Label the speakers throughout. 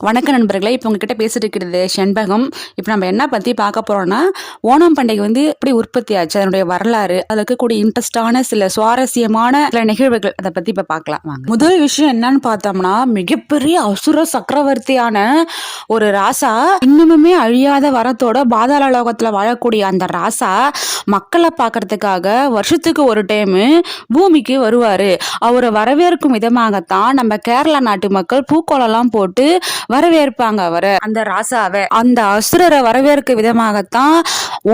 Speaker 1: வணக்க நண்பர்களே, இப்போ உங்ககிட்ட பேசிட்டு இருக்கிறது செண்பகம். இப்போ நம்ம என்ன பற்றி பார்க்க போகிறோம்னா, ஓணம் பண்டிகை எப்படி உற்பத்தி ஆச்சு, அதனுடைய வரலாறு, அதில் இருக்கக்கூடிய இன்ட்ரெஸ்டான சில சுவாரஸ்யமான சில நிகழ்வுகள், அதை பற்றி இப்போ பார்க்கலாம் வாங்க. முதல் விஷயம் என்னன்னு பார்த்தோம்னா, மிகப்பெரிய அசுர சக்கரவர்த்தியான ஒரு ராசா, இன்னுமுமே அழியாத வரத்தோட பாதாள லோகத்தில் வாழக்கூடிய அந்த ராசா மக்களை பார்க்கறதுக்காக வருஷத்துக்கு ஒரு டைமு பூமிக்கு வருவார். அவரை வரவேற்கும் விதமாகத்தான் நம்ம கேரளா நாட்டு மக்கள் பூக்கோளம்லாம் போட்டு வரவேற்பாங்க அவரை, அந்த ராசாவை. அந்த அசுரரை வரவேற்க விதமாகத்தான்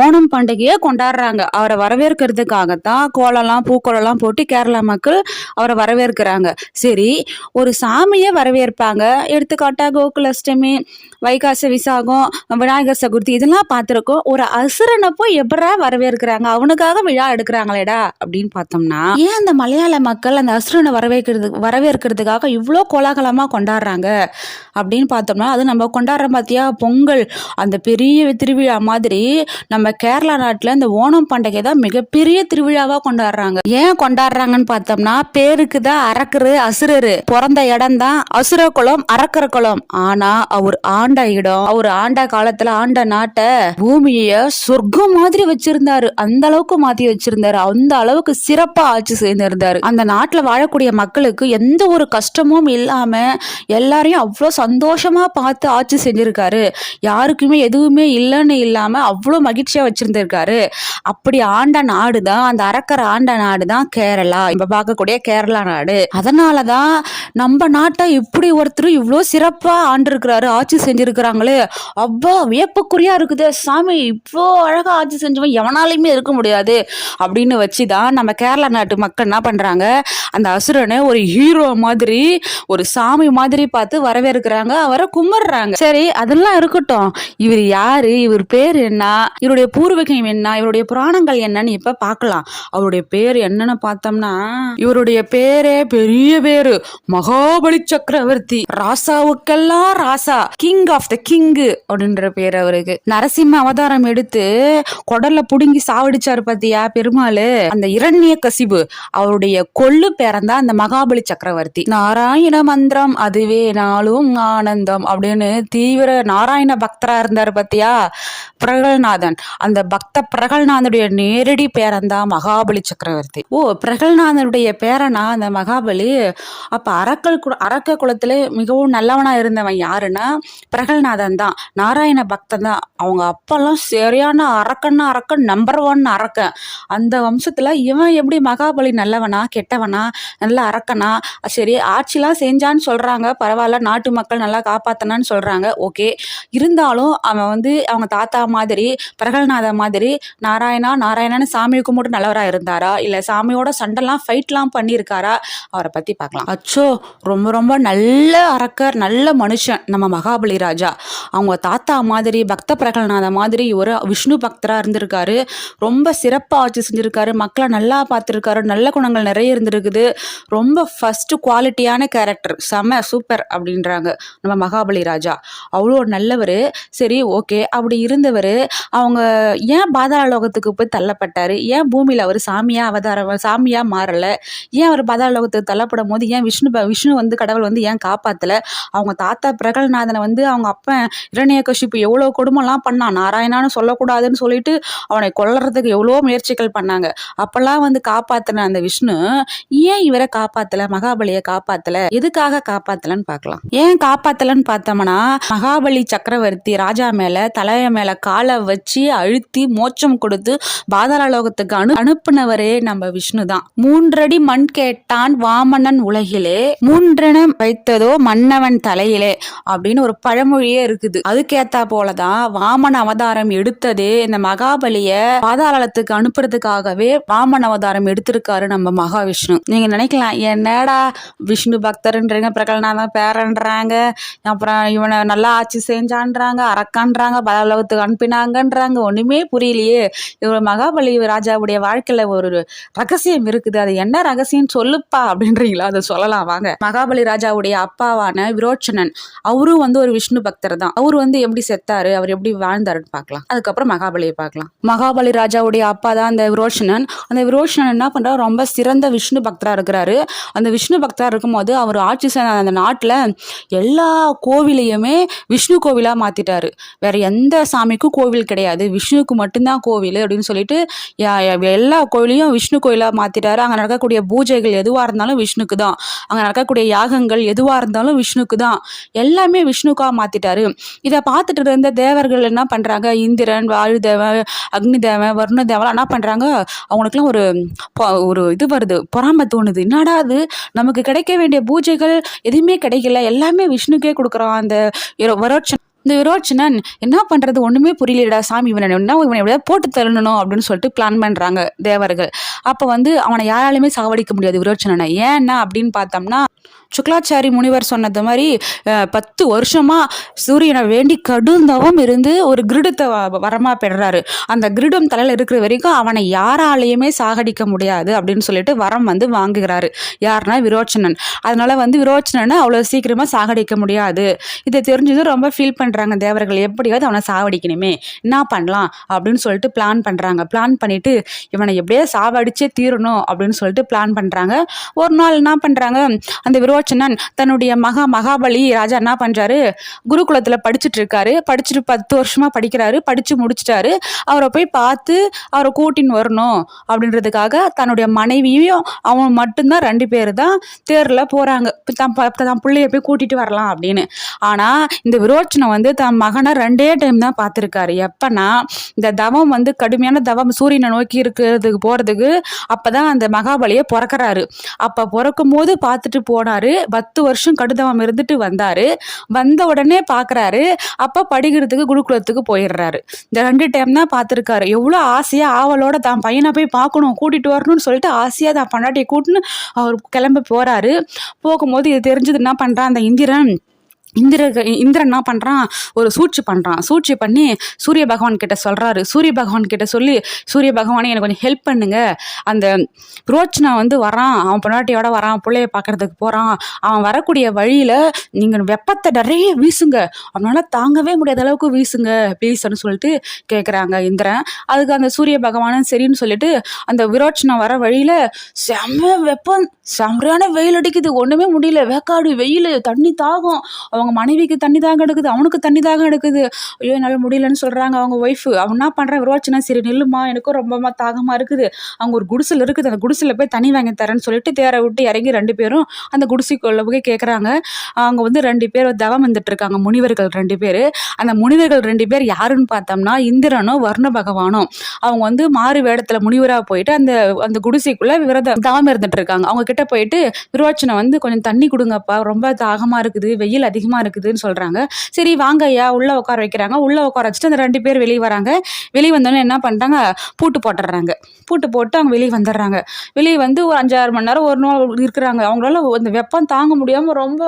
Speaker 1: ஓணம் பண்டிகையை கொண்டாடுறாங்க. அவரை வரவேற்கிறதுக்காகத்தான் கோலம்லாம் பூக்கோளம்லாம் போட்டு கேரளா மக்கள் அவரை வரவேற்கிறாங்க. சரி, ஒரு சாமியை வரவேற்பாங்க. எடுத்துக்காட்டா கோகுலாஷ்டமி, வைகாசி விசாகம், விநாயகர் சதுர்த்தி இதெல்லாம் பார்த்துருக்கோம். ஒரு அசுரனை போய் எப்படா வரவேற்கிறாங்க, அவனுக்காக விழா எடுக்கிறாங்களேடா அப்படின்னு பார்த்தோம்னா, ஏன் அந்த மலையாள மக்கள் அந்த அசுரனை வரவேற்கிறதுக்காக இவ்வளோ கோலாகலமாக கொண்டாடுறாங்க அப்படின்னு பார்த்தோம்னா, அது நம்ம கொண்டாடுறோம் பார்த்தியா பொங்கல், அந்த பெரிய திருவிழா மாதிரி நம்ம கேரளா நாட்டில் இந்த ஓணம் பண்டிகை தான் மிகப்பெரிய திருவிழாவாக கொண்டாடுறாங்க. ஏன் கொண்டாடுறாங்கன்னு பார்த்தோம்னா, பேருக்கு தான் அரக்கரு அசுரரு பிறந்த இடம் தான் அசுர குலம், அரக்கர குலம். ஆனா அவர் ஆண்ட இடம், அவர் ஆண்ட காலத்துல ஆண்ட நாட்டை, பூமிய சொர்க்கம் மாதிரி வச்சிருந்தாரு. அந்த அளவுக்கு மாத்தி வச்சிருந்தாரு. அந்த அளவுக்கு சிறப்பா ஆட்சி செய்திருந்தாரு. அந்த நாட்டுல வாழக்கூடிய மக்களுக்கு எந்த ஒரு கஷ்டமும் இல்லாம எல்லாரையும் அவ்வளோ சந்தோஷமா பார்த்து ஆட்சி செஞ்சிருக்காரு. யாருக்குமே எதுவுமே இல்லைன்னு இல்லாம அவ்வளோ மகிழ்ச்சியா வச்சிருந்திருக்காரு. அப்படி ஆண்ட நாடு தான், அந்த அரக்கர் ஆண்ட நாடு தான் கேரளா, இப்ப பார்க்கக்கூடிய கேரளா நாடு. அதனாலதான் நம்ம நாட்டை இப்படி ஒருத்தர் இவ்வளோ சிறப்பா ஆண்டிருக்கிறாரு, ஆட்சி செஞ்சிருக்கிறாங்களே, அவ்வளோ வியப்புக்குறியா இருக்குது. சாமி இவ்வளோ அழகா ஆட்சி செஞ்சவன் எவனாலையுமே இருக்க முடியாது அப்படின்னு வச்சுதான் நம்ம கேரளா நாட்டு மக்கள் என்ன பண்றாங்க, அந்த அசுரனை ஒரு ஹீரோ மாதிரி, ஒரு சாமி மாதிரி பார்த்து வரவேற்கிறாங்க, அவரை கும்பிடுறாங்க. சரி, அதெல்லாம் இருக்கட்டும். இவர் யாரு, இவர் பேர் என்ன, இவருடைய பூர்வீகம் என்ன, இவருடைய புராணங்கள் என்னன்னு இப்ப பார்க்கலாம். அவருடைய பேர் என்னன்னு பார்த்தோம்னா, இவருடைய பேரே பெரிய பேரு மகாபலி சக்கரவர்த்தி. ராசாவுக்கெல்லாம் ராசா, கிங் ஆஃப் த கிங் அப்படின்ற பேர் அவருக்கு. நரசிம்ம அவதாரம் எடுத்து கொடல்ல புடுங்கி சாவடிச்சாரு பாத்தியா பெருமாள், அந்த இரண்ய கசிபு, அவருடைய கொள்ளு பேரந்தான் அந்த மகாபலி சக்கரவர்த்தி. நாராயண மந்திரம் அதுவே நாளும் ஆனந்தம் அப்படின்னு தீவிர நாராயண பக்தரா இருந்தாரு பாத்தியா பிரகல்நாதன். அந்த பக்த பிரகல்நாதனுடைய நேரடி பேரன்தான் மகாபலி சக்கரவர்த்தி. ஓ, பிரகல்நாதனுடைய பேரனா அந்த மகாபலி. அப்ப அரக்க குலத்துல மிகவும் நல்லவனா இருந்தவன் யாருன்னா பிரகல்நாதன் தான், நாராயண பக்தன் தான். அவங்க அப்பெல்லாம் சரியான அரக்கன் நம்பர் 1 அரக்கன். அந்த வம்சத்துல இவன் எப்படி மகாபலி நல்லவனா கெட்டவனா நல்ல அரக்கனா? சரி, ஆட்சிலாம் செஞ்சான்னு சொல்றாங்க, பரவாயில்ல, நாட்டு மக்கள் நல்லா காப்பாத்தனான்னு சொல்றாங்க, ஓகே. இருந்தாலும் அவன் அவங்க தாத்தா மாதிரி பிரகல்நாத மாதிரி நாராயணான்னு சாமியை கும்பிட்டு நல்லவரா இருந்தாரா, இல்ல சாமியோட சண்டைலாம் ஃபைட்லாம் பண்ணியிருக்காரா, அவரை பத்தி பார்க்கலாம். அச்சோ, ரொம்ப ரொம்ப நல்ல அரக்கர், நல்ல மனுஷன் நம்ம மகாபலி ராஜா. அவங்க தாத்தா மாதிரி பக்த பிரகல்நாத மாதிரி ஒரு விஷ்ணு பக்தரா இருந்திருக்காரு. ரொம்ப சிறப்பா ஆட்சி செஞ்சிருக்காரு, மக்களை நல்லா பார்த்துருக்காரு, நல்ல குணங்கள் நிறைய இருந்திருக்குது. ரொம்ப ஃபர்ஸ்ட் குவாலிட்டியான கேரக்டர், செம சூப்பர் அப்படின்றாங்க நம்ம மகாபலி ராஜா. அவ்வளோ நல்லவர். சரி, ஓகே. அப்படி இருந்தவர் அவங்க ஏன் பாதாள லோகத்துக்கு போய் தள்ளப்பட்டாரு, ஏன் பூமியில அவர் சாமியா மாறல, ஏன் அவர் பாதாள லோகத்துக்கு தள்ளப்படும் போது ஏன் விஷ்ணு கடவுள் ஏன் காப்பாத்தல? அவங்க தாத்தா பிரகல்நாதனை அவங்க அப்பன் இரண்யகசிப்பு எவ்வளவு கொடுமைலாம் பண்ணான், நாராயணான்னு சொல்லக்கூடாதுன்னு சொல்லிட்டு அவனை கொல்றதுக்கு எவ்வளோ முயற்சிகள் பண்ணாங்க. அப்பெல்லாம் காப்பாத்தின அந்த விஷ்ணு ஏன் இவரை காப்பாத்தல, மகாபலியை காப்பாத்தல? எதுக்காக காப்பாத்தலன்னு பார்க்கலாம். ஏன் காப்பாத்தலன்னு பார்த்தோம்னா, மகாபலி சக்கரவர்த்தி ராஜா மேல தலைய மேல காலை வச்சு அழுத்தி மோட்சம் கொடுத்து பாதாள லோகத்துக்கு அனுப்புனவரே நம்ம விஷ்ணு தான். 3 அடி மண் கேட்டான் வாமனன் உலகிலே, 3 வைத்ததோ மன்னவன் தலையிலே அப்படின்னு ஒரு பழமொழியே இருக்குது. அதுக்கேத்தா போலதான் வாமன அவதாரம் எடுத்ததே இந்த மகாபலிய பாதாளத்துக்கு அனுப்புறதுக்காகவே வாமன அவதாரம் எடுத்திருக்காரு நம்ம மகாவிஷ்ணு. நீங்க நினைக்கலாம், என்னடா விஷ்ணு பக்தர்ன்றீங்க, பிரகல்நாதன் பேரன்றாங்க, அப்புறம் இவனை நல்லா ஆட்சி செஞ்சான்றாங்க, அரக்கான்றாங்க, பாதாளத்துக்கு அனுப்பினாங்கன்றாங்க, ஒண்ணுமே புரியலையே. இவர் மகாபலி ராஜாவுடைய வாழ்க்கையில ஒரு ரகசியம் இருக்குது, அது என்ன ரகசியம் சொல்லுப்பா அப்படின்றீங்களா? அதை சொல்லலாம் வாங்க. மகாபலி ராஜாவுடைய அப்பாவான விரோச்சனன், அவரும் ஒரு விஷ்ணு பக்தர் தான். அவரு எப்படி செத்தாரு, அவர் எப்படி வாழ்ந்தாருன்னு பார்க்கலாம். அதுக்கப்புறம் மகாபலியை பார்க்கலாம். மகாபலி ராஜாவுடைய அப்பா தான் அந்த விரோச்சனன். அந்த விரோச்சனன் என்ன பண்றாரு, ரொம்ப சிறந்த விஷ்ணு பக்தரா இருக்கிறாரு. அந்த விஷ்ணு பக்தரா இருக்கும்போது அவர் ஆட்சி செய்த அந்த நாட்டுல எல்லா கோவிலையுமே விஷ்ணு கோவிலா மாத்திட்டாரு. வேற எந்த சாமிக்கும் கோவில் கிடையாது, விஷ்ணுவுக்கு மட்டும்தான் கோவில் அப்படின்னு சொல்லிட்டு எல்லா கோவிலையும் விஷ்ணு கோயிலா மாத்திட்டாரு. அங்க நடக்கக்கூடிய பூஜைகள் எதுவா இருந்தாலும் விஷ்ணுக்கு தான், அங்க நடக்கக்கூடிய யாகங்கள் எதுவா இருந்தாலும் விஷ்ணுக்கு தான், எல்லாமே விஷ்ணுக்கா மாத்திட்டாரு. இதை பார்த்துட்டு இருந்த தேவர்கள் என்ன பண்றாங்க, இந்திரன், வாயுதேவன், அக்னி தேவன், வருண தேவன் என்ன பண்றாங்க, அவங்களுக்குலாம் ஒரு இது வருது, பொறாமை தோணுது. என்னடா அது, நமக்கு கிடைக்க வேண்டிய பூஜைகள் எதுவுமே கிடைக்கல, எல்லாமே விஷ்ணுக்கே கொடுக்குறான் அந்த வரோட்சன். இந்த விரோச்சனன் என்ன பண்றது ஒண்ணுமே புரியலடா சாமி, இவனை எப்படியாவது போட்டு தள்ளணும் அப்படின்னு சொல்லிட்டு பிளான் பண்றாங்க தேவர்கள். அப்ப அவனை யாராலுமே சாவடிக்க முடியாது விரோச்சனனை. ஏன்னா அப்படின்னு பார்த்தோம்னா, சுக்லாச்சாரி முனிவர் சொன்னது மாதிரி 10 வருஷமா சூரியனை வேண்டி கடுந்தவம் இருந்து ஒரு கிரீடத்தை வரமா பெறாரு. அந்த கிரீடம் தலையில இருக்கிற வரைக்கும் அவனை யாராலையுமே சாகடிக்க முடியாது அப்படின்னு சொல்லிட்டு வரம் வாங்குகிறாரு. யாருன்னா விரோச்சனன். அதனால விரோச்சனனை அவ்வளவு சீக்கிரமா சாகடிக்க முடியாது. இதை தெரிஞ்சதும் ரொம்ப ஃபீல் பண்றாங்க தேவர்கள். எப்படியாவது அவனை சாவடிக்கணுமே, என்ன பண்ணலாம் அப்படின்னு சொல்லிட்டு பிளான் பண்றாங்க. பிளான் பண்ணிட்டு இவனை எப்படியே சாவடிச்சே தீரணும் அப்படின்னு சொல்லிட்டு பிளான் பண்றாங்க. ஒரு நாள் என்ன பண்றாங்க, அந்த விரோச்சனன் தன்னுடைய மகாபலி ராஜா என்ன பண்றாரு, குருகுலத்துல படிச்சுட்டு இருக்காரு. படிச்சுட்டு 10 வருஷமா படிக்கிறாரு. படிச்சு முடிச்சிட்டாரு. அவரை போய் பார்த்து அவரை கூட்டின்னு வரணும் அப்படின்றதுக்காக தன்னுடைய மனைவியும் அவன் மட்டும்தான் 2 பேர் தான் தேர்ல போறாங்க, தான் பிள்ளைய போய் கூட்டிட்டு வரலாம் அப்படின்னு. ஆனா இந்த விரோச்சனம் தன் மகனை 2 டைம் தான் பார்த்திருக்காரு. எப்பன்னா இந்த தவம் கடுமையான தவம் சூரியனை நோக்கி இருக்கிறதுக்கு போறதுக்கு அப்பதான் அந்த மகாபலியை பிறக்கிறாரு. அப்ப பிறக்கும் போது பார்த்துட்டு போனாரு. 10 வருஷம் கடுதவம் இருந்துட்டு வந்தாரு. வந்த உடனே பாக்குறாரு. அப்ப படிக்கிறதுக்கு குருகுலத்துக்கு போயிடுறாரு. இந்த 2 டைம் தான் பார்த்திருக்காரு. எவ்வளவு ஆசையா ஆவலோட தான் பையனை போய் பார்க்கணும், கூட்டிட்டு வரணும்னு சொல்லிட்டு ஆசையா தான் பொண்டாட்டியை கூட்டுன்னு அவர் கிளம்பி போறாரு. போகும்போது இது தெரிஞ்சது என்ன பண்றான், அந்த இந்திரன் என்ன பண்றான், ஒரு சூழ்ச்சி பண்றான். சூழ்ச்சி பண்ணி சூரிய பகவான் கிட்ட சொல்றாரு. சூரிய பகவான் கிட்ட சொல்லி, சூரிய பகவானே எனக்கு கொஞ்சம் ஹெல்ப் பண்ணுங்க, அந்த விரோச்சனா வரான், அவன் பொண்டாட்டியோட வரான், பிள்ளைய பார்க்கறதுக்கு போறான், அவன் வரக்கூடிய வழியில நீங்க வெப்பத்தை நிறைய வீசுங்க, அவனால தாங்கவே முடியாத அளவுக்கு வீசுங்க ப்ளீஸ்ன்னு சொல்லிட்டு கேட்குறாங்க இந்திரன். அதுக்கு அந்த சூரிய பகவானும் சரின்னு சொல்லிட்டு அந்த விரோச்சனா வர வழியில செம்ம வெப்பம், செம்மையான வெயில் அடிக்குது, ஒண்ணுமே முடியல, வேக்காடு வெயில், தண்ணி தாகம், அவங்க மனைவிக்கு தண்ணி தாகம் எடுக்குது, அவனுக்கு தண்ணி தாகம் எடுக்குது. ஐயோ என்னால் முடியலன்னு சொல்றாங்க அவங்க ஒய்ஃப். அவன் என்ன பண்றான், விரோச்சனா சரி நில்லுமா, எனக்கும் ரொம்ப தாகமா இருக்குது, அவங்க ஒரு குடிசல் இருக்குது, அந்த குடிசையில் போய் தண்ணி வாங்கி தரேன்னு சொல்லிட்டு தேரை விட்டு இறங்கி 2 பேரும் அந்த குடிசைக்குள்ள போய் கேட்குறாங்க. அவங்க 2 பேர் தவம் வந்துட்டு இருக்காங்க, முனிவர்கள் 2 பேர். அந்த முனிவர்கள் 2 பேர் யாருன்னு பார்த்தோம்னா இந்திரனும் வருண பகவானும். அவங்க மாறு வேடத்துல முனிவராக போயிட்டு அந்த அந்த குடிசைக்குள்ள தவம் இருந்துட்டு இருக்காங்க. அவங்க கிட்ட போயிட்டு விரோச்சனை கொஞ்சம் தண்ணி கொடுங்கப்பா, ரொம்ப தாகமா இருக்குது, வெயில் அதிகமா இருக்குதுன்னு சொல்றாங்க. சரி வாங்க ஐயா, உள்ள உட்கார வைக்கிறாங்க. உள்ள உட்கார வச்சுட்டு அந்த 2 பேர் வெளியே வராங்க. வெளியே வந்தோடனே என்ன பண்றாங்க, பூட்டு போட்டுடுறாங்க. பூட்டு போட்டு அவங்க வெளியே வந்துடுறாங்க. வெளியே ஒரு 5-6 மணி நேரம் ஒரு நாள் இருக்கிறாங்க. அவங்களால அந்த வெப்பம் தாங்க முடியாம ரொம்ப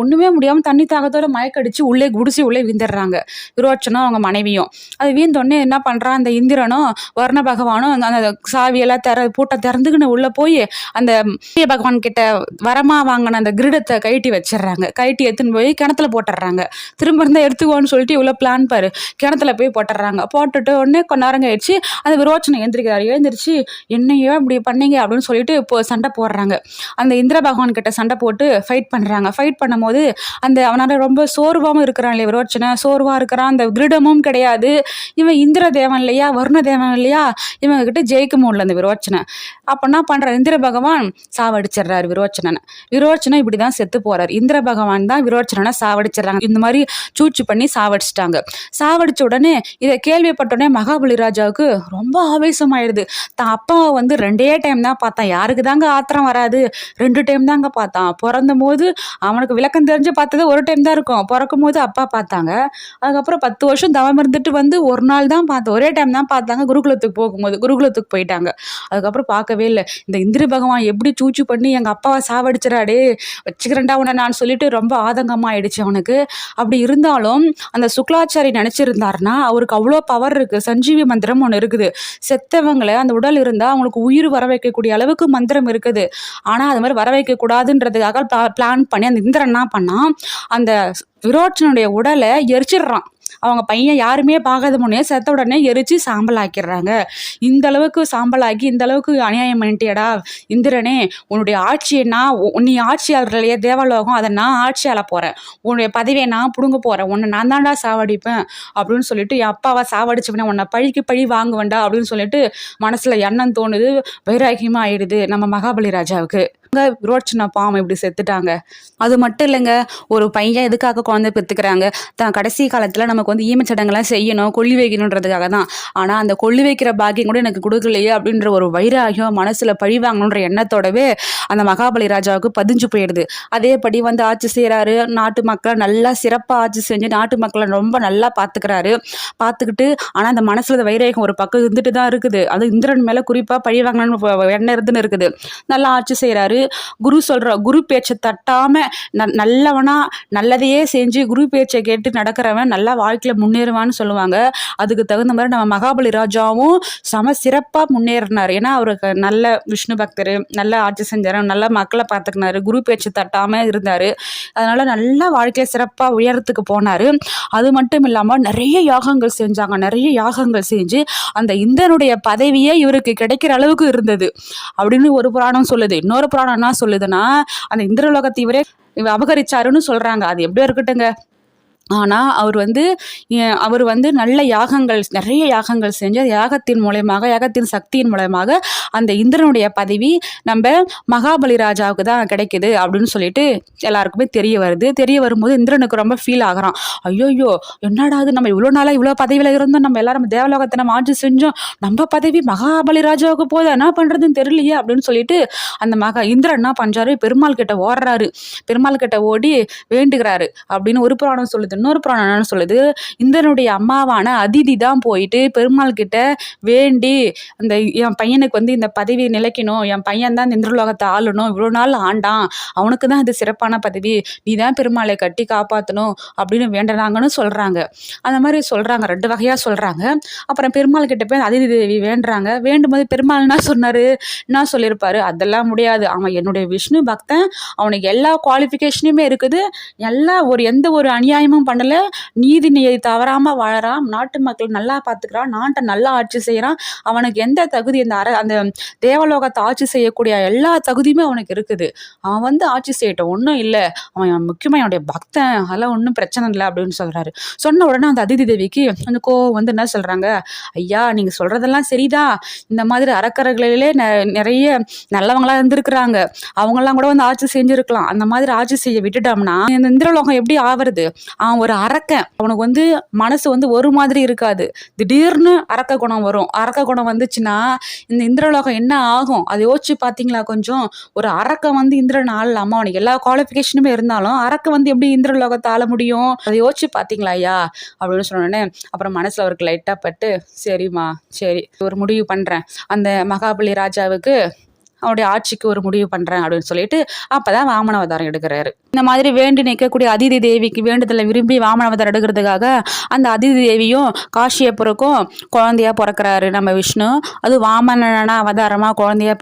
Speaker 1: ஒண்ணுமே முடியாம தண்ணி தாகத்தோட மயக்கடிச்சு குடிசை உள்ளே வீந்துடுறாங்க விரோச்சனும் அவங்க மனைவியும். அது வீந்தோடனே என்ன பண்றான், அந்த இந்திரனும் வர்ண பகவானும் அந்த சாவியெல்லாம் பூட்டை திறந்துக்கின்னு உள்ள போய் அந்த சூரிய பகவான் கிட்ட வரமா வாங்கின அந்த கிரீடத்தை கழட்டி வச்சிடுறாங்க. கழட்டி எடுத்துன்னு போய் கிணத்துல போட்டுடுறாங்க. திரும்ப இருந்தா எடுத்துக்கோன்னு சொல்லிட்டு இவ்வளவு பிளான் பாரு, கிணத்துல போய் போட்டுடுறாங்க. போட்டுட்டு உடனே கொஞ்ச நேரம் கழிச்சு அந்த விரோச்சனை எழுந்திருச்சு என்னையோ இப்படி பண்ணீங்க அப்படின்னு சொல்லிட்டு இப்போ சண்டை போடுறாங்க. அந்த இந்திர பகவான் கிட்ட சண்டை போட்டு ஃபைட் பண்றாங்க. ஃபைட் பண்ண போது அந்த அவனால ரொம்ப சோர்வாகவும் இருக்கிறான் இல்லையா விரோச்சனை, சோர்வா இருக்கிறான், அந்த கிரீடமும் கிடையாது, இவன் இந்திர தேவன் இல்லையா, வருண தேவன் இல்லையா, இவங்க கிட்ட ஜெயிக்க முடியல அந்த விரோச்சனை. அப்ப என்ன பண்ற, இந்திர பகவான் சாவடிச்சிடுறாரு விரோச்சனனை. விரோச்சனை இப்படிதான் செத்து போறாரு. இந்திர பகவான் தான் விரோச்சனனை சாவடிச்சிடறாங்க. இந்த மாதிரி சூழ்ச்சி பண்ணி சாவடிச்சிட்டாங்க. சாவடிச்ச உடனே இதை கேள்விப்பட்ட உடனே மகாபலி ராஜாவுக்கு ரொம்ப ஆவேசம் ஆயிடுது. தான் அப்பாவை 2 டைம் தான் பார்த்தான், யாருக்கு தாங்க ஆத்திரம் வராது, 2 டைம் தாங்க பார்த்தான். பிறந்த போது அவனுக்கு விளக்கம் தெரிஞ்சு பார்த்தது 1 டைம் தான் இருக்கும். பிறக்கும் போது அப்பா பார்த்தாங்க. அதுக்கப்புறம் 10 வருஷம் தவம் இருந்துட்டு ஒரு நாள் தான் பார்த்தோம், ஒரே டைம் தான் பார்த்தாங்க. குருகுலத்துக்கு போயிட்டாங்க. அதுக்கப்புறம் பார்க்கவே இல்லை. இந்த இந்திர பகவான் எப்படி சூழ்ச்சி பண்ணி எங்க அப்பாவை சாவடிச்சிடாடே, வச்சுக்கிறேன்டா உன்னை நான் சொல்லிட்டு ரொம்ப ஆதங்கமா ஆயிடுச்சு அவனுக்கு. அப்படி இருந்தாலும் அந்த சுக்லாச்சாரி நினைச்சிருந்தாருன்னா அவருக்கு அவ்வளோ பவர் இருக்கு. சஞ்சீவி மந்திரம் ஒன்று இருக்குது. செத்தவங்களை அந்த உடல் இருந்தா அவங்களுக்கு உயிர் வர வைக்கக்கூடிய அளவுக்கு மந்திரம் இருக்குது. ஆனா அது மாதிரி வர வைக்க கூடாதுன்றதுக்காக பிளான் பண்ணி அந்த இந்திரன் என்ன பண்ணா, அந்த விரோச்சனுடைய உடலை எரிச்சிடுறான். அவங்க பையன் யாருமே பார்க்காத முன்னே செத்த உடனே எரிச்சு சாம்பல் ஆக்கிடுறாங்க. இந்த அளவுக்கு சாம்பலாக்கி இந்த அளவுக்கு அநியாயம் பண்ணிட்டியடா இந்திரனே, உன்னுடைய ஆட்சியை நீ ஆட்சியாளர் இல்லையா தேவலோகம், அதை நான் ஆட்சியாள போறேன், உன்னுடைய பதவியை நான் பிடுங்க போறேன், உன்னை நான் தாண்டா சாவடிப்பேன் அப்படின்னு சொல்லிட்டு என் அப்பாவை சாவடிச்சுவேன், உன்னை பழிக்கு பழி வாங்குவேண்டா அப்படின்னு சொல்லிட்டு மனசுல எண்ணம் தோணுது. வைராகியமா ஆயிடுது நம்ம மகாபலி ராஜாவுக்கு. விரோச்சனா பாவம் இப்படி செத்துட்டாங்க. அது மட்டும் இல்லைங்க, ஒரு பையன் எதுக்காக குழந்தை பெற்றுக்கிறாங்க, தான் கடைசி காலத்தில் நமக்கு வந்து ஈமச்சடங்கெல்லாம் செய்யணும், கொல்லி வைக்கணுன்றதுக்காக தான். ஆனால் அந்த கொல்லி வைக்கிற பாக்கியம் கூட எனக்கு கொடுக்கலையே அப்படின்ற ஒரு வைராகியம், மனசில் பழி வாங்கணுன்ற எண்ணத்தோடவே அந்த மகாபலி ராஜாவுக்கு பதிஞ்சு போயிடுது. அதேபடி வந்து ஆட்சி செய்கிறாரு, நாட்டு மக்களை நல்லா சிறப்பாக ஆட்சி செஞ்சு நாட்டு மக்களை ரொம்ப நல்லா பார்த்துக்கிட்டு ஆனால் அந்த மனசில் வைராகியம் ஒரு பக்கம் இருந்துட்டு தான் இருக்குது. அது இந்திரன் மேலே குறிப்பாக பழி வாங்கணும்னு எண்ணம் இருந்துன்னு இருக்குது. நல்லா ஆட்சி செய்கிறாரு. குரு பேச்சை தட்டாம நல்லவனா நல்லதையே செஞ்சு குரு பேச்சை கேட்டு நடக்கிறவன் நல்லா வாழ்க்கையில முன்னேறுவான்னு சொல்லுவாங்க. அதுக்கு தகுந்த மாதிரி நம்ம மகாபலி ராஜாவும் சிறப்பா முன்னேறினார். ஏன்னா அவருக்கு நல்ல விஷ்ணு பக்தர், நல்ல ஆட்சி செஞ்சாரு, நல்ல மக்களை பார்த்துக்கினாரு, குரு பேச்சு தட்டாம இருந்தாரு. அதனால நல்லா வாழ்க்கையில சிறப்பா உயரத்துக்கு போனாரு. அது மட்டும் இல்லாம நிறைய யாகங்கள் செஞ்சு அந்த இந்திரனுடைய பதவியே இவருக்கு கிடைக்கிற அளவுக்கு இருந்தது அப்படின்னு ஒரு புராணம் சொல்லுது. இன்னொரு புராணம் என்ன சொல்லுதுன்னா, அந்த இந்திரலோகத்தை இவரே அபகரிச்சாருன்னு சொல்றாங்க. அது எப்படியோ இருக்கட்டுங்க. ஆனால் அவர் வந்து நல்ல நிறைய யாகங்கள் செஞ்சு யாகத்தின் சக்தியின் மூலமாக அந்த இந்திரனுடைய பதவி நம்ம மகாபலி ராஜாவுக்கு தான் கிடைக்குது அப்படின்னு சொல்லிட்டு எல்லாருக்குமே தெரிய வரும்போது இந்திரனுக்கு ரொம்ப ஃபீல் ஆகிறான். ஐயோயோ, என்னடா அது, நம்ம இவ்வளோ நாளாக இவ்வளோ பதவியில் இருந்தோம், நம்ம எல்லாரும் தேவலோகத்தை நம்ம ஆட்சி செஞ்சோம், நம்ம பதவி மகாபலி ராஜாவுக்கு போதும், என்ன பண்ணுறதுன்னு தெரியலையே அப்படின்னு சொல்லிட்டு அந்த இந்திரன் என்ன பண்ணுறாரு, பெருமாள் கிட்ட ஓடுறாரு. பெருமாள் கிட்ட ஓடி வேண்டுகிறாரு அப்படின்னு ஒரு புராணம் சொல்லுது. இன்னொரு புராணம் என்னன்னு சொல்லுது, இந்திரனுடைய அம்மாவான அதிதி தான் போயிட்டு பெருமாள் கிட்ட வேண்டி அந்த என் பையனுக்கு வந்து இந்த பதவி நிலைக்கணும், என் பையன் தான் இந்திரலோகத்தை ஆளணும், இவ்வளோ நாள் ஆண்டான், அவனுக்கு தான் இது சிறப்பான பதவி, நீ தான் பெருமாளை கட்டி காப்பாற்றணும் அப்படின்னு வேண்டுறாங்கன்னு சொல்றாங்க. அந்த மாதிரி சொல்றாங்க, 2 வகையா சொல்றாங்க. அப்புறம் பெருமாள் கிட்ட போய் அதிதி தேவி வேண்டுறாங்க. வேண்டும்போது பெருமாள் என்ன சொல்லியிருப்பாரு, அதெல்லாம் முடியாது, அவன் என்னுடைய விஷ்ணு பக்தன், அவனுக்கு எல்லா குவாலிஃபிகேஷனுமே இருக்குது, எந்த ஒரு அநியாயமும் பண்ணல, நீதி தவறாம வாழறான், நாட்டு மக்கள் நல்லா பார்த்துக்கிறான், நாட்டை நல்லா ஆட்சி செய்யறான், அவனுக்கு எந்த தகுதி அந்த தேவலோகத்தை ஆட்சி செய்யக்கூடிய எல்லா தகுதியுமே அவனுக்கு இருக்குது, அவன் வந்து ஆட்சி செய்யட்டும், ஒன்றும் இல்லை, அவன் முக்கியமாக என்னுடைய பக்தன், அதெல்லாம் ஒன்றும் பிரச்சனை இல்லை அப்படின்னு சொல்றாரு. சொன்ன உடனே அந்த அதிதி தேவிக்கு அந்த கோவம் வந்து என்ன சொல்றாங்க, ஐயா நீங்க சொல்றதெல்லாம் சரிதான், இந்த மாதிரி அரக்கர்களிலே நிறைய நல்லவங்களா இருந்திருக்கிறாங்க, அவங்கெல்லாம் கூட வந்து ஆட்சி செஞ்சிருக்கலாம், அந்த மாதிரி ஆட்சி செய்ய விட்டுட்டோம்னா இந்த இந்திரலோகம் எப்படி ஆவறது, அவன் ஒரு அரக்கன், அவனுக்கு வந்து மனசு வந்து ஒரு மாதிரி இருக்காது, திடீர்னு அரக்க குணம் வரும், அரக்க குணம் வந்துச்சுன்னா இந்த இந்திரலோகம் என்ன ஆகும், அதை யோசிச்சு பார்த்தீங்களா கொஞ்சம், ஒரு அரக்கன் வந்து இந்திரன் ஆளலாமா, அவனுக்கு எல்லா குவாலிஃபிகேஷனுமே இருந்தாலும் அரக்க வந்து எப்படி இந்திரலோகத்தை ஆள முடியும், அதை யோசிச்சு பார்த்தீங்களா ஐயா அப்படின்னு சொன்னோடனே அப்புறம் மனசுல அவருக்கு லைட்டா பட்டு, சரிம்மா சரி ஒரு முடிவு பண்றேன், அந்த மகாபலி ராஜாவுக்கு அவனுடைய ஆட்சிக்கு ஒரு முடிவு பண்றேன் அப்படின்னு சொல்லிட்டு அப்பதான் வாமன அவதாரம் எடுக்கிறாரு. இந்த மாதிரி வேண்டி நிற்கக்கூடிய அதிதி தேவிக்கு வேண்டுதலை விரும்பி வாமன அவதாரம் எடுக்கிறதுக்காக அந்த அதிதி தேவியும் காஷியப்பருக்கும் குழந்தையா பிறக்கிறாரு நம்ம விஷ்ணு. அது வாமன அவதாரமா குழந்தையா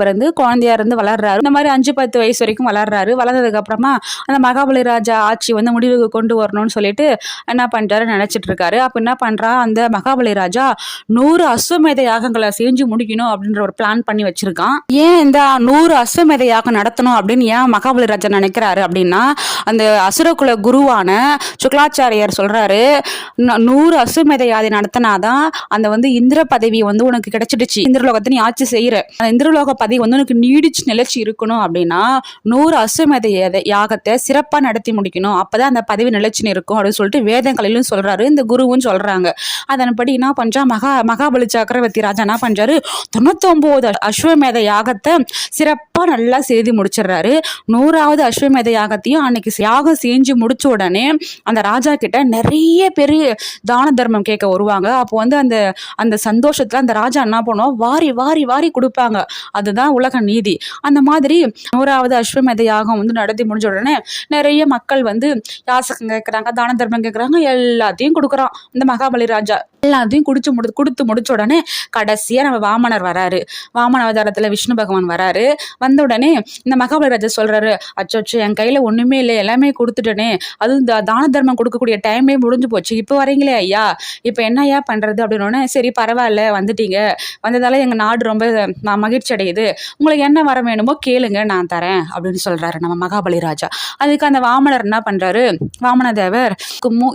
Speaker 1: இருந்து வளர்றாரு. இந்த மாதிரி 5-10 வயசு வரைக்கும் வளர்றாரு. வளர்ந்ததுக்கு அப்புறமா அந்த மகாபலி ராஜா ஆட்சி வந்து முடிவுக்கு கொண்டு வரணும்னு சொல்லிட்டு என்ன பண்றாரு நினைச்சிட்டு இருக்காரு. அப்ப என்ன பண்றா, அந்த மகாபலி ராஜா 100 அஸ்வமேத யாகங்களை செஞ்சு முடிக்கணும் அப்படின்ற ஒரு பிளான் பண்ணி வச்சிருக்கான். ஏன் இந்த 100 அஸ்வமேத யாகம் நடத்தணும் அப்படின்னு ஏன் மகாபலி ராஜா நினைக்கிறாரு அப்படின்னா, அந்த அசுரகுல குருவான சுக்லாச்சாரியார் சொல்றாரு, 100 அஸ்வமேத யாதி நடத்தினாதான் அந்த வந்து இந்திர பதவி வந்து உனக்கு கிடைச்சிடுச்சு, இந்திரலோகத்தை நீ ஆட்சி செய்யற, அந்த இந்திரலோக பதவி வந்து உனக்கு நீடிச்சு நிலைச்சு இருக்கணும் அப்படின்னா 100 அஸ்வமேத யாகத்தை சிறப்பா நடத்தி முடிக்கணும், அப்பதான் அந்த பதவி நிலைச்சுன்னு இருக்கும் அப்படின்னு சொல்லிட்டு வேதங்களிலும் சொல்றாரு, இந்த குருவும் சொல்றாங்க. அதன்படி என்ன பண்றா, மகாபலி சக்கரவர்த்தி ராஜா என்ன பண்றாரு, 99 அஸ்வமேத யாகத்தை சிறப்பா நல்லா செய்து முடிச்சிடுறாரு. 100வது அஸ்வமேத யாகத்தையும் அன்னைக்கு யாகம் செஞ்சு முடிச்ச உடனே அந்த ராஜா கிட்ட நிறைய பேர் தான தர்மம் கேட்க வருவாங்க. அப்போ வந்து அந்த சந்தோஷத்துல அந்த ராஜா என்ன பண்ணுவோம், வாரி வாரி வாரி கொடுப்பாங்க. அதுதான் உலக நீதி. அந்த மாதிரி 100வது அஸ்வமேத யாகம் வந்து நடத்தி முடிஞ்ச உடனே நிறைய மக்கள் வந்து யாசகம் கேட்கறாங்க, தான தர்மம் கேட்கறாங்க, எல்லாத்தையும் கொடுக்குறான் இந்த மகாபலி ராஜா. எல்லாத்தையும் கொடுத்து முடிச்ச உடனே கடைசியா நம்ம வாமனர் வராரு. வாமன அவதாரத்துல விஷ்ணு பகவான் வராரு. வராரு. வந்த உடனே இந்த மகாபலி ராஜா சொல்றாரு, அச்சோச்சோ என் கையில ஒண்ணுமே இல்லை, எல்லாமே கொடுத்துட்டேனே, அதுவும் இந்த தான தர்மம் கொடுக்கக்கூடிய டைமே முடிஞ்சு போச்சு, இப்போ வரீங்களே ஐயா, இப்போ என்ன ஐயா பண்றது அப்படின்னு. சரி பரவாயில்ல வந்துட்டீங்க, வந்ததால எங்க நாடு ரொம்ப மகிழ்ச்சி அடையுது, உங்களுக்கு என்ன வர வேணுமோ கேளுங்க நான் தரேன் அப்படின்னு சொல்றாரு நம்ம மகாபலி ராஜா. அதுக்கு அந்த வாமனர் என்ன பண்றாரு, வாமன தேவர்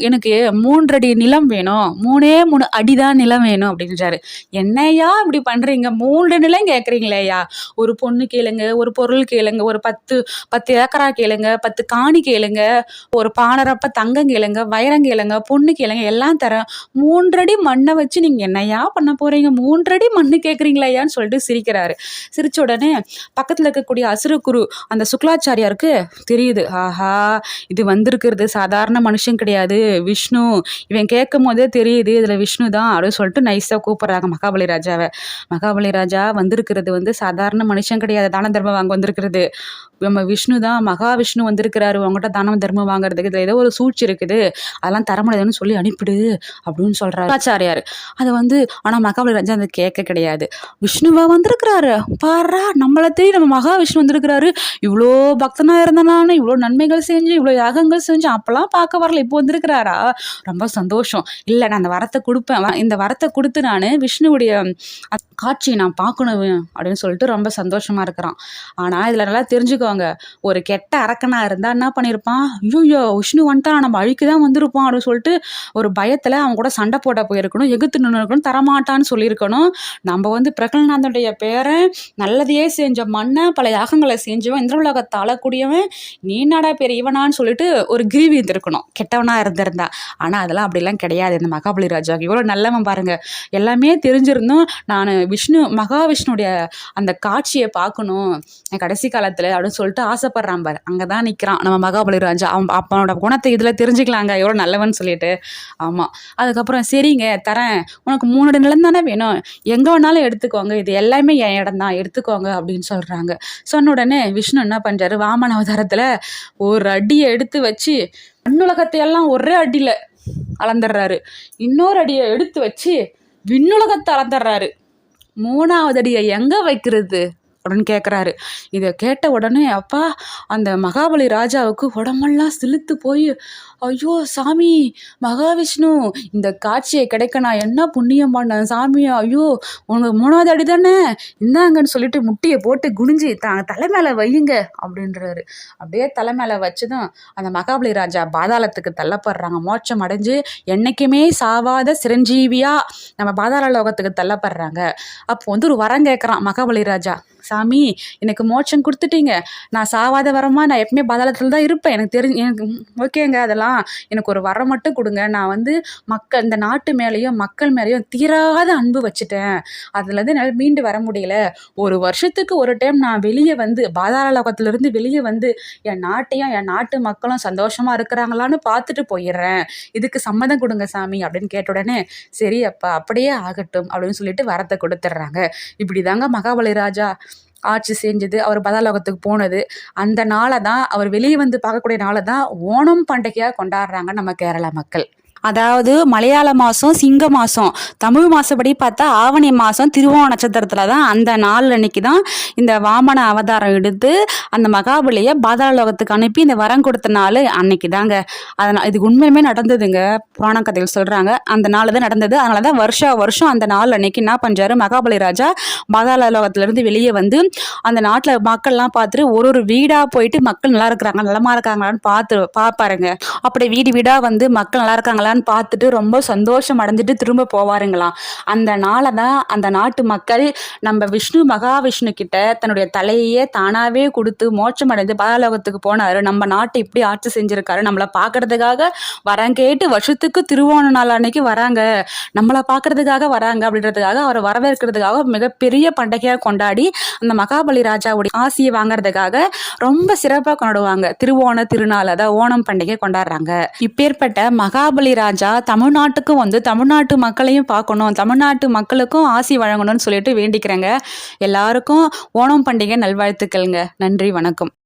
Speaker 1: எனக்கு 3 அடி நிலம் வேணும், 3 அடிதான் நிலம் வேணும் அப்படின்றாரு. என்னையா இப்படி பண்றீங்க, 3 நிலம் கேட்குறீங்களேயா, ஒரு பொண்ணு கேளுங்க, ஒரு பொருள் கேளுங்க, ஒரு 10 ஏக்கரா கேளுங்க, 10 காணி கேளுங்க, ஒரு பானரப்ப தங்கம் கேளுங்க, வைரம் கேளுங்க, பொண்ணு கேளுங்க, எல்லாம் தரேன், 3 அடி மண்ணை வச்சு நீங்க என்னையா பண்ண போறீங்க, 3 அடி மண்ணு கேட்குறீங்களையான்னு சொல்லிட்டு சிரிக்கிறாரு. சிரிச்ச உடனே பக்கத்துல இருக்கக்கூடிய அசுரகுரு அந்த சுக்லாச்சாரியாருக்கு தெரியுது, ஆஹா இது வந்திருக்கிறது சாதாரண மனுஷன் கிடையாது, விஷ்ணு, இவன் கேட்கும் போதே தெரியுது இதுல விஷ்ணு தான் அப்படின்னு சொல்லிட்டு நைஸா கூப்பிடுறாங்க மகாபலி ராஜாவை. மகாபலி ராஜா வந்திருக்கிறது சாதாரண மனுஷன் கிடையாது, தான தர்மம் வாங்க வந்திருக்கிறது, நம்ம விஷ்ணு தான், மகாவிஷ்ணு வந்திருக்கிறாரு உங்ககிட்ட தானம் தர்மம் வாங்குறதுக்கு, இதுல ஏதோ ஒரு சூழ்ச்சி இருக்குது, அதெல்லாம் தர முடியாதுன்னு சொல்லி அனுப்பிடு அப்படின்னு சொல்றாரு ஆச்சாரியார். அது ஆனா மகாபலி ராஜா அதை கேட்க கிடையாது. விஷ்ணுவா வந்திருக்கிறாரு பாரா, நம்மளை தேடி நம்ம மகாவிஷ்ணு வந்திருக்கிறாரு, இவ்வளோ பக்தனா இருந்தனானு, இவ்வளோ நன்மைகள் செஞ்சு, இவ்வளோ யாகங்கள் செஞ்சு, அப்பெல்லாம் பார்க்க வரல, இப்போ வந்திருக்கிறாரா, ரொம்ப சந்தோஷம், இல்லை நான் அந்த வரத்தை கொடுப்பேன், இந்த வரத்தை கொடுத்து நான் விஷ்ணுவுடைய காட்சியை நான் பார்க்கணும் அப்படின்னு சொல்லிட்டு ரொம்ப சந்தோஷமா இருக்கிறான். ஆனா இதுல நல்லா தெரிஞ்சுக்கோங்க, ஒரு கெட்ட அரக்கனா இருந்தா என்ன பண்ணியிருப்பான், ஐயோ விஷ்ணு வந்துட்டான் நம்ம அழிக்குதான் வந்திருப்பான் அப்படின்னு சொல்லிட்டு ஒரு பயத்துல அவன் கூட சண்டை போட போயிருக்கணும், எகுத்து நின்று இருக்கணும், தரமாட்டான்னு சொல்லியிருக்கணும். நம்ம பிரகலநாதனுடைய பேரை நல்லதையே செஞ்ச மண்ணை பல யாகங்களை செஞ்சவன், இந்திரவுலகத்தை ஆளக்கூடியவன், நீ நாடா பேர் இவனான்னு சொல்லிட்டு ஒரு கிரீவி இருந்திருக்கணும் கெட்டவனா இருந்திருந்தா. ஆனா அதெல்லாம் அப்படிலாம் கிடையாது. இந்த மகாபலி ராஜா இவ்வளவு நல்லவன் பாருங்க, எல்லாமே தெரிஞ்சிருந்தும் நான் மகாவிஷ்ணுடைய அந்த காட்சியை பார்க்கணும் கடைசி காலத்துல அப்படின்னு சொல்லிட்டு ஆசைப்படுறான் பாரு, அங்கதான் நிக்கிறான் நம்ம மகாபலி ராஜா. அவனோட குணத்தை இதுல தெரிஞ்சுக்கலாங்க எவ்வளவு நல்லவன் சொல்லிட்டு. ஆமா, அதுக்கப்புறம் சரிங்க தரேன், உனக்கு 3 நிலம் தானே வேணும், எங்க வேணாலும் எடுத்துக்கோங்க, இது எல்லாமே என் இடம் தான், எடுத்துக்கோங்க அப்படின்னு சொல்றாங்க. சொன்ன உடனே விஷ்ணு என்ன பண்றாரு, வாமன அவதாரத்துல ஒரு அடியை எடுத்து வச்சு மண்ணுலகத்தை எல்லாம் ஒரே அடியில அளந்துடுறாரு, இன்னொரு அடியை எடுத்து வச்சு விண்ணுலகத்தை அளந்துடுறாரு, 3வது அடியை எங்க வைக்கிறது அப்படின்னு கேட்குறாரு. இதை கேட்ட உடனே அப்பா அந்த மகாபலி ராஜாவுக்கு உடம்பெல்லாம் சிலுத்து போய், ஐயோ சாமி மகாவிஷ்ணு, இந்த காட்சியை கிடைக்க நான் என்ன புண்ணியம் பண்ணேன் சாமி, ஐயோ உனக்கு 3வது அடி தானே இந்தாங்கன்னு சொல்லிட்டு முட்டியை போட்டு குனிஞ்சு தலை மேலே வையுங்க அப்படின்றாரு. அப்படியே தலை மேலே வச்சுதான் அந்த மகாபலி ராஜா பாதாளத்துக்கு தள்ளப்படுறாங்க. மோட்சம் அடைஞ்சு என்னைக்குமே சாவாத சிரஞ்சீவியா நம்ம பாதாள லோகத்துக்கு தள்ளப்படுறாங்க. அப்போ ஒரு வரம் கேட்குறான் மகாபலி ராஜா, சாமி எனக்கு மோட்சம் கொடுத்துட்டீங்க, நான் சாவாத வரமா, நான் எப்பவுமே பாதாளத்தில் தான் இருப்பேன், எனக்கு ஓகேங்க, அதெல்லாம் எனக்கு ஒரு வரம் மட்டும் கொடுங்க, நான் மக்கள் இந்த நாட்டு மேலேயும் மக்கள் மேலேயும் தீராத அன்பு வச்சுட்டேன், அதுலேருந்து என்னால் மீண்டு வர முடியல, ஒரு வருஷத்துக்கு ஒரு டைம் நான் வெளியே பாதாள லோகத்திலிருந்து வெளியே என் நாட்டையும் என் நாட்டு மக்களும் சந்தோஷமா இருக்கிறாங்களான்னு பார்த்துட்டு போயிடுறேன், இதுக்கு சம்மதம் கொடுங்க சாமி அப்படின்னு கேட்ட உடனே சரி அப்பா அப்படியே ஆகட்டும் அப்படின்னு சொல்லிட்டு வரத்தை கொடுத்துட்றாங்க. இப்படிதாங்க மகாபலி ராஜா ஆட்சி செஞ்சது, அவர் பாதாளலோகத்துக்கு போனது. அந்த நாளை தான் அவர் வெளியே பார்க்கக்கூடிய நாளை தான் ஓணம் பண்டிகையாக கொண்டாடுறாங்க நம்ம கேரளா மக்கள். அதாவது மலையாள மாதம் சிங்க மாதம், தமிழ் மாதப்படி பார்த்தா ஆவணி மாதம் திருவோண நட்சத்திரத்தில் தான் அந்த நாள் அன்னைக்கு தான் இந்த வாமன அவதாரம் எடுத்து அந்த மகாபலியை பாதாள லோகத்துக்கு அனுப்பி இந்த வரம் கொடுத்த நாள் அன்னைக்கு தாங்க. அதனால் இது உண்மையுமே நடந்ததுங்க, புராண கதைகள் சொல்கிறாங்க, அந்த நாள் தான் நடந்தது. அதனால தான் வருஷம் அந்த நாள் அன்னைக்கு என்ன பண்ணுறாரு மகாபலி ராஜா பாதாள லோகத்திலேருந்து வெளியே அந்த நாட்டில் மக்கள்லாம் பார்த்துட்டு ஒரு வீடாக போயிட்டு மக்கள் நல்லா இருக்கிறாங்க நலமா இருக்காங்களான்னு பார்ப்பாருங்க. அப்படி வீடாக மக்கள் நல்லா இருக்காங்களா பார்த்துட்டு ரொம்ப சந்தோஷம் அடைஞ்சிட்டு திரும்ப போவாருங்களாம். அந்த நாளை தான் அந்த நாட்டு மக்கள் நம்ம மகாவிஷ்ணு கிட்ட தன்னுடைய தலையே தானாவே கொடுத்து மோட்சம் அடைஞ்சு பாதாளலோகத்துக்கு போனாரு, நம்ம நாட்டை இப்படி ஆட்சி செஞ்சிருக்காரு, நம்மளை பார்க்கறதுக்காக வரம் கேட்டு வருஷத்துக்கு திருவோண நாள் அன்னைக்கு வராங்க, நம்மளை பார்க்கறதுக்காக வராங்க அப்படின்றதுக்காக அவரை வரவேற்கிறதுக்காக மிகப்பெரிய பண்டிகையாக கொண்டாடி அந்த மகாபலி ராஜாவுடைய ஆசியை வாங்கறதுக்காக ரொம்ப சிறப்பாக கொண்டாடுவாங்க. திருவோண திருநாள் அதாவது ஓணம் பண்டிகை கொண்டாடுறாங்க. இப்பேற்பட்ட மகாபலி ராஜா தமிழ்நாட்டுக்கும் தமிழ்நாட்டு மக்களையும் பார்க்கணும், தமிழ்நாட்டு மக்களுக்கும் ஆசி வழங்கணும்னு சொல்லிட்டு வேண்டிக்கிறேங்க. எல்லாருக்கும் ஓணம் பண்டிகை நல்வாழ்த்துக்கள்ங்க. நன்றி, வணக்கம்.